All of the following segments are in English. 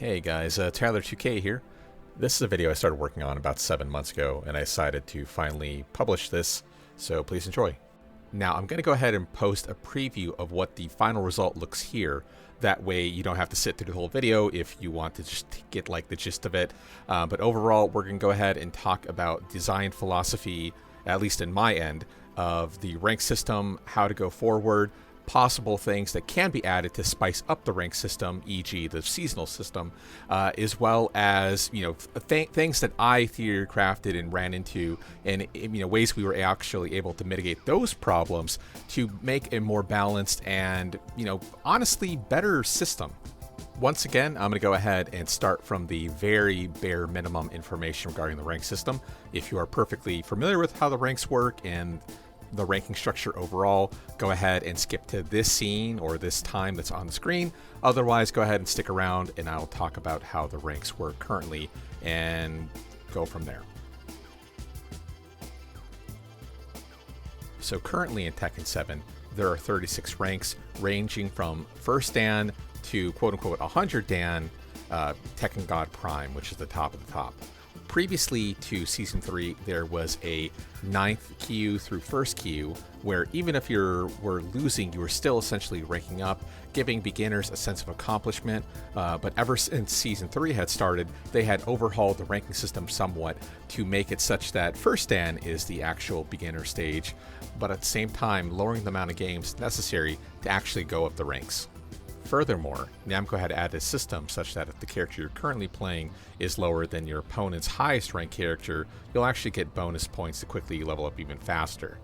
Hey guys, Tyler2K here. This is a video I started working on about 7 months ago, and I decided to finally publish this, so please enjoy. Now I'm going to go ahead and post a preview of what the final result looks here. That way you don't have to sit through the whole video if you want to just get like the gist of it. But overall, we're going to go ahead and talk about design philosophy, at least in my end, of the rank system, how to go forward, possible things that can be added to spice up the rank system, e.g. the seasonal system, as well as things that I theory crafted and ran into, and ways we were actually able to mitigate those problems to make a more balanced and honestly better system. Once again, I'm going to go ahead and start from the very bare minimum information regarding the rank system. If you are perfectly familiar with how the ranks work and the ranking structure overall, go ahead and skip to this scene or this time that's on the screen. Otherwise, go ahead and stick around and I'll talk about how the ranks work currently and go from there. So currently in Tekken 7, there are 36 ranks ranging from 1st Dan to quote-unquote 100 Dan, Tekken God Prime, which is the top of the top. Previously to Season 3, there was a 9th queue through 1st queue, where even if you were losing, you were still essentially ranking up, giving beginners a sense of accomplishment. But ever since Season 3 had started, they had overhauled the ranking system somewhat to make it such that 1st Dan is the actual beginner stage, but at the same time lowering the amount of games necessary to actually go up the ranks. Furthermore, Namco had added a system such that if the character you're currently playing is lower than your opponent's highest ranked character, you'll actually get bonus points to quickly level up even faster.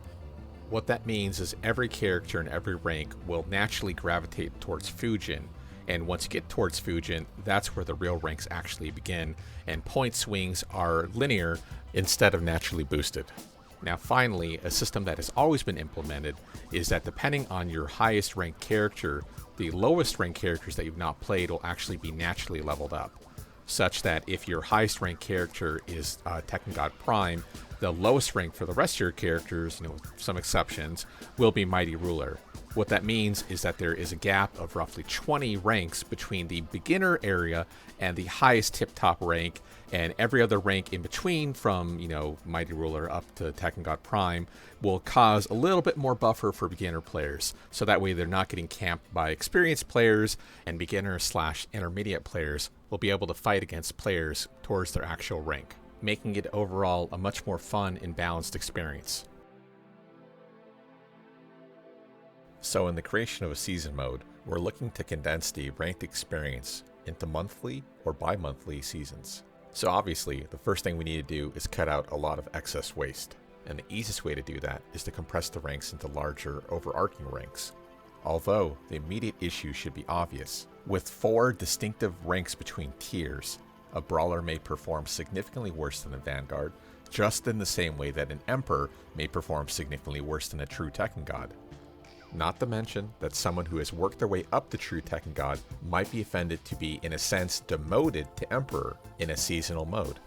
What that means is every character in every rank will naturally gravitate towards Fujin, and once you get towards Fujin, that's where the real ranks actually begin, and point swings are linear instead of naturally boosted. Now finally, a system that has always been implemented is that depending on your highest ranked character, the lowest ranked characters that you've not played will actually be naturally leveled up, such that if your highest ranked character is Tekken God Prime, the lowest rank for the rest of your characters, with some exceptions, will be Mighty Ruler. What that means is that there is a gap of roughly 20 ranks between the beginner area and the highest tip-top rank, and every other rank in between from, Mighty Ruler up to Tekken God Prime will cause a little bit more buffer for beginner players. So that way they're not getting camped by experienced players, and beginner/intermediate players will be able to fight against players towards their actual rank, making it overall a much more fun and balanced experience. So in the creation of a season mode, we're looking to condense the ranked experience into monthly or bi-monthly seasons. So obviously, the first thing we need to do is cut out a lot of excess waste. And the easiest way to do that is to compress the ranks into larger, overarching ranks. Although, the immediate issue should be obvious. With 4 distinctive ranks between tiers, a brawler may perform significantly worse than a Vanguard, just in the same way that an Emperor may perform significantly worse than a true Tekken God. Not to mention that someone who has worked their way up to true Tekken God might be offended to be, in a sense, demoted to Emperor in a seasonal mode.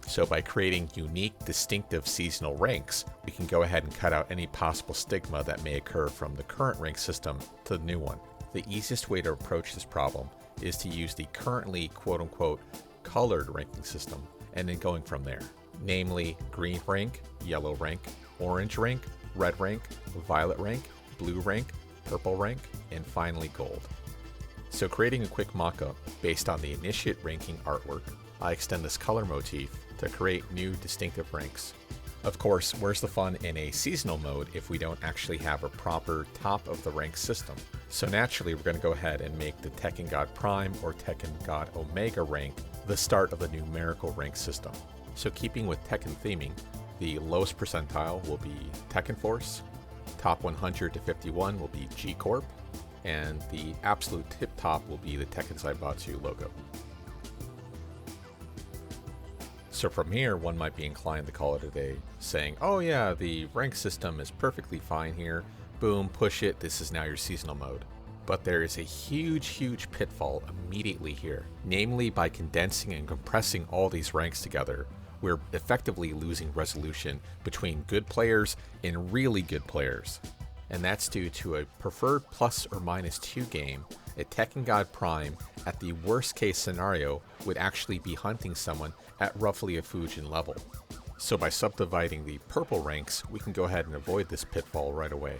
So by creating unique, distinctive seasonal ranks, we can go ahead and cut out any possible stigma that may occur from the current rank system to the new one. The easiest way to approach this problem is to use the currently quote-unquote colored ranking system and then going from there. Namely, green rank, yellow rank, orange rank, red rank, violet rank, blue rank, purple rank, and finally gold. So creating a quick mock-up based on the initiate ranking artwork, I extend this color motif to create new distinctive ranks. Of course, where's the fun in a seasonal mode if we don't actually have a proper top of the rank system? So naturally, we're going to go ahead and make the Tekken God Prime or Tekken God Omega rank the start of the numerical rank system. So keeping with Tekken theming, the lowest percentile will be Tekken Force, top 100 to 51 will be G Corp, and the absolute tip top will be the Tekken Zaibatsu logo. So from here, one might be inclined to call it a day, saying, oh yeah, the rank system is perfectly fine here, boom, push it, this is now your seasonal mode. But there is a huge pitfall immediately here, namely by condensing and compressing all these ranks together, we're effectively losing resolution between good players and really good players. And that's due to a preferred plus or minus 2 game, a Tekken God Prime at the worst case scenario, would actually be hunting someone at roughly a Fujin level. So by subdividing the purple ranks, we can go ahead and avoid this pitfall right away.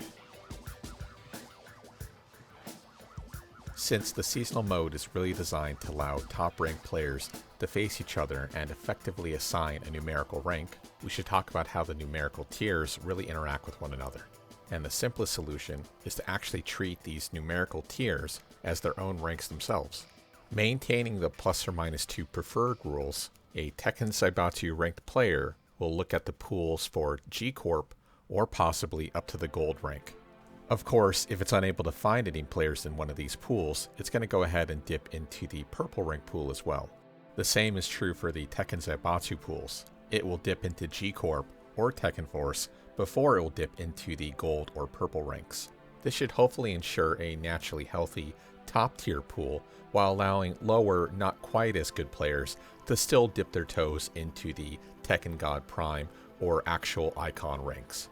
Since the seasonal mode is really designed to allow top-ranked players to face each other and effectively assign a numerical rank, we should talk about how the numerical tiers really interact with one another. And the simplest solution is to actually treat these numerical tiers as their own ranks themselves. Maintaining the ±2 preferred rules, a Tekken Zaibatsu ranked player will look at the pools for G Corp or possibly up to the gold rank. Of course, if it's unable to find any players in one of these pools, it's going to go ahead and dip into the purple rank pool as well. The same is true for the Tekken Zaibatsu pools. It will dip into G Corp or Tekken Force before it will dip into the gold or purple ranks. This should hopefully ensure a naturally healthy top tier pool while allowing lower, not quite as good players to still dip their toes into the Tekken God Prime or actual icon ranks.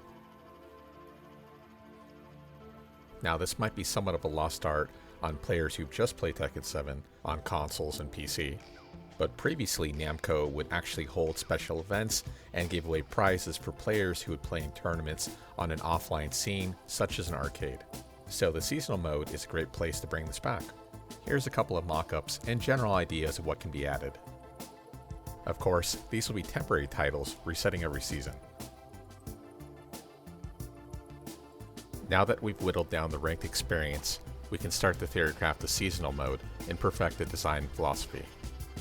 Now this might be somewhat of a lost art on players who've just played Tekken 7 on consoles and PC, but previously Namco would actually hold special events and give away prizes for players who would play in tournaments on an offline scene such as an arcade. So the seasonal mode is a great place to bring this back. Here's a couple of mock-ups and general ideas of what can be added. Of course, these will be temporary titles resetting every season. Now that we've whittled down the ranked experience, we can start to theorycraft the seasonal mode and perfect the design philosophy.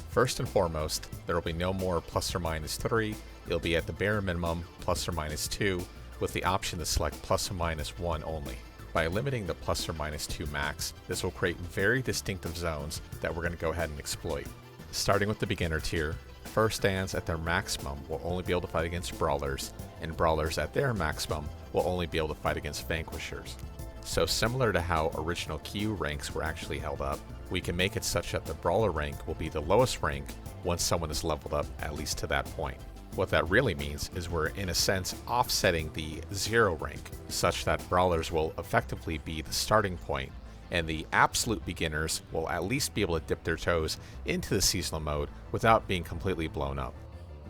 First and foremost, there will be no more ±3, it'll be at the bare minimum ±2, with the option to select ±1 only. By limiting the ±2 max, this will create very distinctive zones that we're going to go ahead and exploit. Starting with the beginner tier, first stands at their maximum will only be able to fight against brawlers, and brawlers at their maximum will only be able to fight against vanquishers. So similar to how original Q ranks were actually held up, we can make it such that the brawler rank will be the lowest rank once someone is leveled up at least to that point. What that really means is we're in a sense offsetting the 0 rank, such that brawlers will effectively be the starting point, and the absolute beginners will at least be able to dip their toes into the seasonal mode without being completely blown up.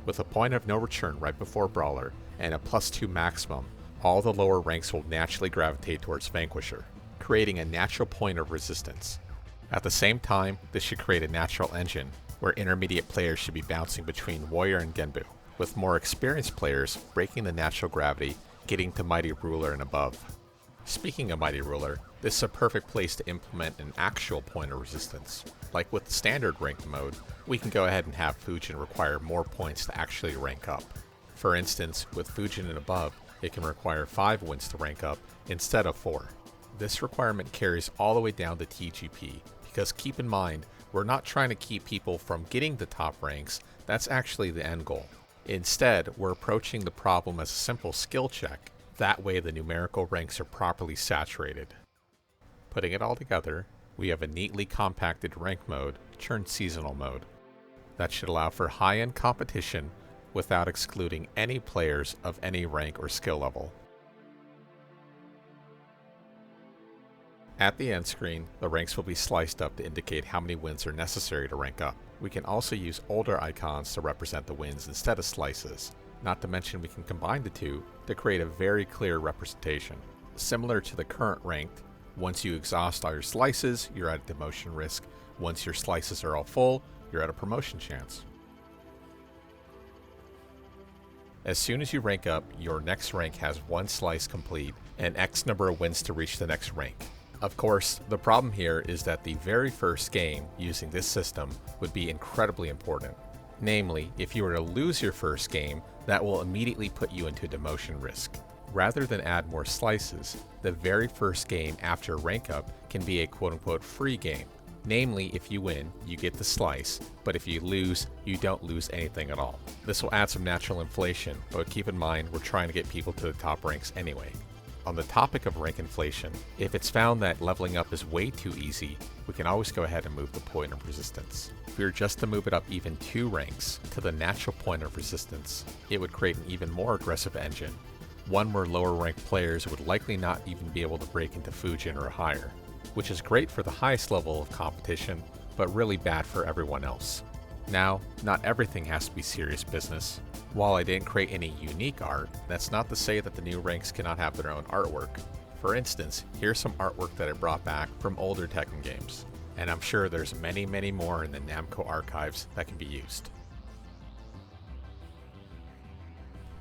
With a point of no return right before brawler and a +2 maximum, all the lower ranks will naturally gravitate towards vanquisher, creating a natural point of resistance. At the same time, this should create a natural engine where intermediate players should be bouncing between warrior and genbu, with more experienced players breaking the natural gravity, getting to mighty ruler and above. Speaking of mighty ruler, this is a perfect place to implement an actual point of resistance. Like with the standard ranked mode, we can go ahead and have Fujin require more points to actually rank up. For instance, with Fujin and above, it can require 5 wins to rank up instead of 4. This requirement carries all the way down to TGP, because keep in mind, we're not trying to keep people from getting the top ranks, that's actually the end goal. Instead, we're approaching the problem as a simple skill check, that way the numerical ranks are properly saturated. Putting it all together, we have a neatly compacted rank mode turned seasonal mode. That should allow for high-end competition without excluding any players of any rank or skill level. At the end screen, the ranks will be sliced up to indicate how many wins are necessary to rank up. We can also use older icons to represent the wins instead of slices. Not to mention we can combine the two to create a very clear representation. Similar to the current ranked, once you exhaust all your slices, you're at a demotion risk. Once your slices are all full, you're at a promotion chance. As soon as you rank up, your next rank has 1 slice complete and X number of wins to reach the next rank. Of course, the problem here is that the very first game using this system would be incredibly important. Namely, if you were to lose your first game, that will immediately put you into demotion risk. Rather than add more slices, the very first game after rank up can be a quote-unquote free game. Namely, if you win, you get the slice, but if you lose, you don't lose anything at all. This will add some natural inflation, but keep in mind we're trying to get people to the top ranks anyway. On the topic of rank inflation, if it's found that leveling up is way too easy, we can always go ahead and move the point of resistance. If we were just to move it up even 2 ranks to the natural point of resistance, it would create an even more aggressive engine, one where lower ranked players would likely not even be able to break into Fujin or higher, which is great for the highest level of competition, but really bad for everyone else. Now, not everything has to be serious business. While I didn't create any unique art, that's not to say that the new ranks cannot have their own artwork. For instance, here's some artwork that I brought back from older Tekken games, and I'm sure there's many more in the Namco archives that can be used.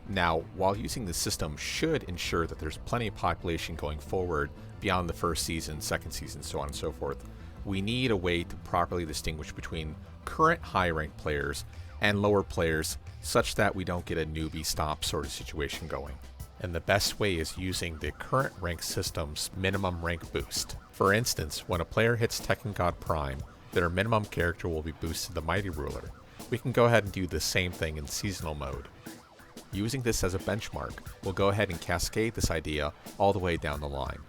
Now, while using the system should ensure that there's plenty of population going forward beyond the first season, second season, so on and so forth, we need a way to properly distinguish between current high-ranked players and lower players such that we don't get a newbie stomp sort of situation going. And the best way is using the current rank system's minimum rank boost. For instance, when a player hits Tekken God Prime, their minimum character will be boosted to Mighty Ruler. We can go ahead and do the same thing in seasonal mode. Using this as a benchmark, we'll go ahead and cascade this idea all the way down the line.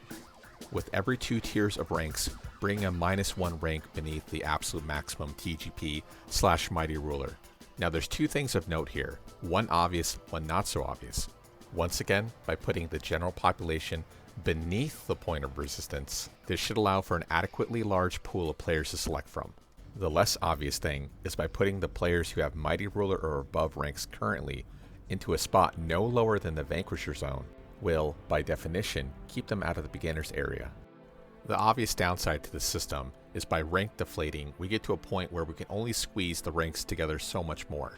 With every 2 tiers of ranks, bring a -1 rank beneath the absolute maximum TGP/Mighty Ruler. Now there's 2 things of note here, one obvious, one not so obvious. Once again, by putting the general population beneath the point of resistance, this should allow for an adequately large pool of players to select from. The less obvious thing is by putting the players who have Mighty Ruler or above ranks currently into a spot no lower than the Vanquisher zone will, by definition, keep them out of the beginner's area. The obvious downside to the system is by rank deflating, we get to a point where we can only squeeze the ranks together so much more.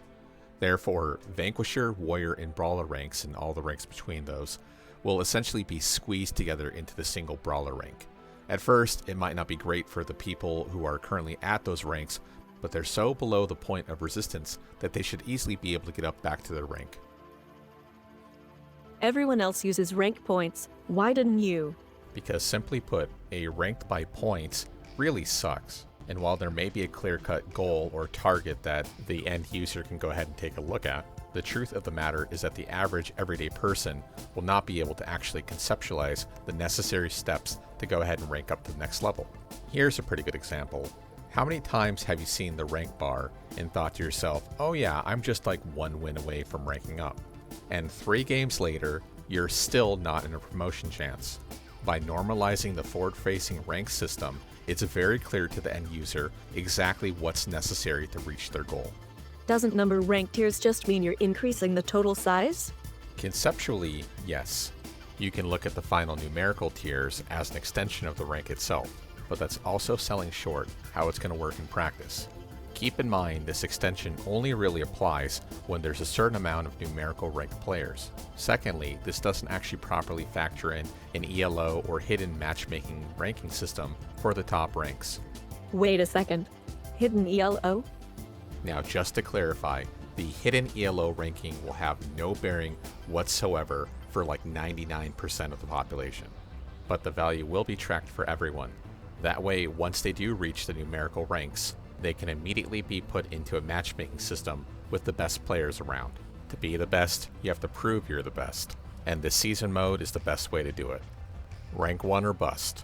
Therefore, Vanquisher, Warrior, and Brawler ranks, and all the ranks between those, will essentially be squeezed together into the single Brawler rank. At first, it might not be great for the people who are currently at those ranks, but they're so below the point of resistance that they should easily be able to get up back to their rank. Everyone else uses rank points. Why didn't you? Because simply put, a ranked by points really sucks. And while there may be a clear-cut goal or target that the end user can go ahead and take a look at, the truth of the matter is that the average everyday person will not be able to actually conceptualize the necessary steps to go ahead and rank up to the next level. Here's a pretty good example. How many times have you seen the rank bar and thought to yourself, oh yeah, I'm just like 1 win away from ranking up? And 3 games later, you're still not in a promotion chance. By normalizing the forward-facing rank system, it's very clear to the end user exactly what's necessary to reach their goal. Doesn't number rank tiers just mean you're increasing the total size? Conceptually, yes. You can look at the final numerical tiers as an extension of the rank itself, but that's also selling short how it's going to work in practice. Keep in mind this extension only really applies when there's a certain amount of numerical ranked players. Secondly, this doesn't actually properly factor in an ELO or hidden matchmaking ranking system for the top ranks. Wait a second. Hidden ELO? Now just to clarify, the hidden ELO ranking will have no bearing whatsoever for like 99% of the population. But the value will be tracked for everyone. That way, once they do reach the numerical ranks, they can immediately be put into a matchmaking system with the best players around. To be the best, you have to prove you're the best, and the season mode is the best way to do it. Rank 1 or bust.